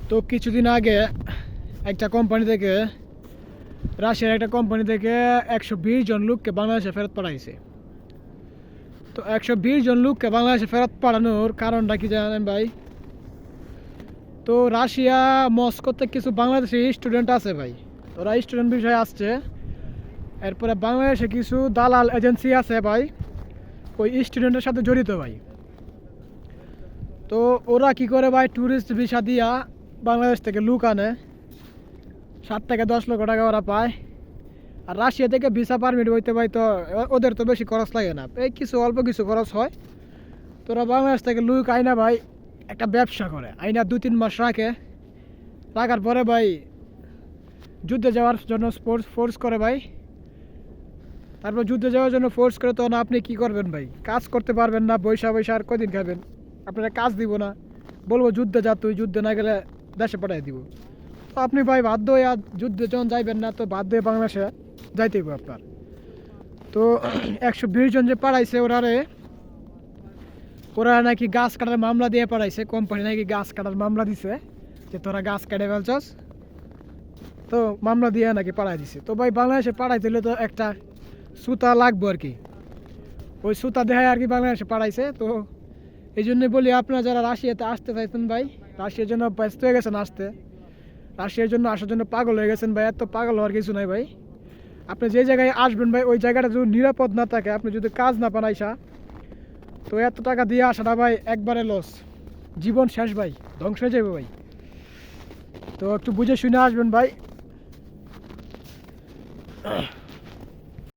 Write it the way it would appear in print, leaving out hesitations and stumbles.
তো কিছুদিন আগে একটা কোম্পানি থেকে, রাশিয়ার একটা কোম্পানি থেকে 120 জন লোককে বাংলাদেশে ফেরত পাঠাইছে। তো 120 জন লোককে বাংলাদেশে ফেরত পাঠানোর কারণটা কি জানেন ভাই? তো রাশিয়া মস্কোতে কিছু বাংলাদেশি স্টুডেন্ট আছে ভাই, ওরা স্টুডেন্ট বিষয়ে আসছে। এরপরে বাংলাদেশে কিছু দালাল এজেন্সি আছে ভাই, ওই স্টুডেন্টের সাথে জড়িত ভাই। তো ওরা কি করে ভাই, ট্যুরিস্ট ভিসা দিয়া বাংলাদেশ থেকে লুক আনে, 7 থেকে 10 লক্ষ টাকা ওরা পায়। আর রাশিয়া থেকে ভিসা পারমিট হইতে ভাই তো ওদের তো বেশি খরচ লাগে না, এই কিছু অল্প কিছু খরচ হয়। তো ওরা বাংলাদেশ থেকে লুক আইনা ভাই একটা ব্যবসা করে, আইনা 2-3 মাস রাখে, রাখার পরে ভাই যুদ্ধে যাওয়ার জন্য ফোর্স করে ভাই। তারপর যুদ্ধে যাওয়ার জন্য ফোর্স করে, তখন আপনি কি করবেন ভাই? কাজ করতে পারবেন না, পয়সা আর কদিন খাবেন? আপনারা কাজ দিব না, বলবো যুদ্ধে যা, তুই যুদ্ধে না গেলে দেশে পাঠিয়ে দিব। তো আপনি ভাই বাধ্য হয়ে যুদ্ধে যখন যাইবেন না, তো বাধ্য হয়ে বাংলাদেশে যাইতে হবে আপনার। তো 120 জন যে পাঠাইছে ওরা নাকি গাছ কাটার মামলা দিয়ে পাঠাইছে, কোম্পানি নাকি গাছ কাটার মামলা দিছে যে তোরা গাছ কেটে ফেলছস, তো মামলা দিয়ে নাকি পাঠাই দিছে। তো ভাই বাংলাদেশে পাঠাই দিলে তো একটা সুতা লাগবো আর কি, ওই সুতা দেখায় আর কি বাংলাদেশে পাঠাইছে। তো এই জন্যই বলি, আপনারা যারা রাশিয়াতে আসতে চাইছেন ভাই, রাশিয়ার জন্য ব্যস্ত হয়ে গেছেন আসতে, রাশিয়ার জন্য আসার জন্য পাগল হয়ে গেছেন ভাই, এত পাগল হওয়ার কিছু নাই ভাই। আপনি যে জায়গায় আসবেন ভাই, ওই জায়গাটা যদি নিরাপদ না থাকে, আপনি যদি কাজ না পান আইসা, তো এত টাকা দিয়ে আসাটা ভাই একবারে লস, জীবন শেষ ভাই, ধ্বংস হয়ে যাবে ভাই। তো একটু বুঝে শুনে আসবেন ভাই।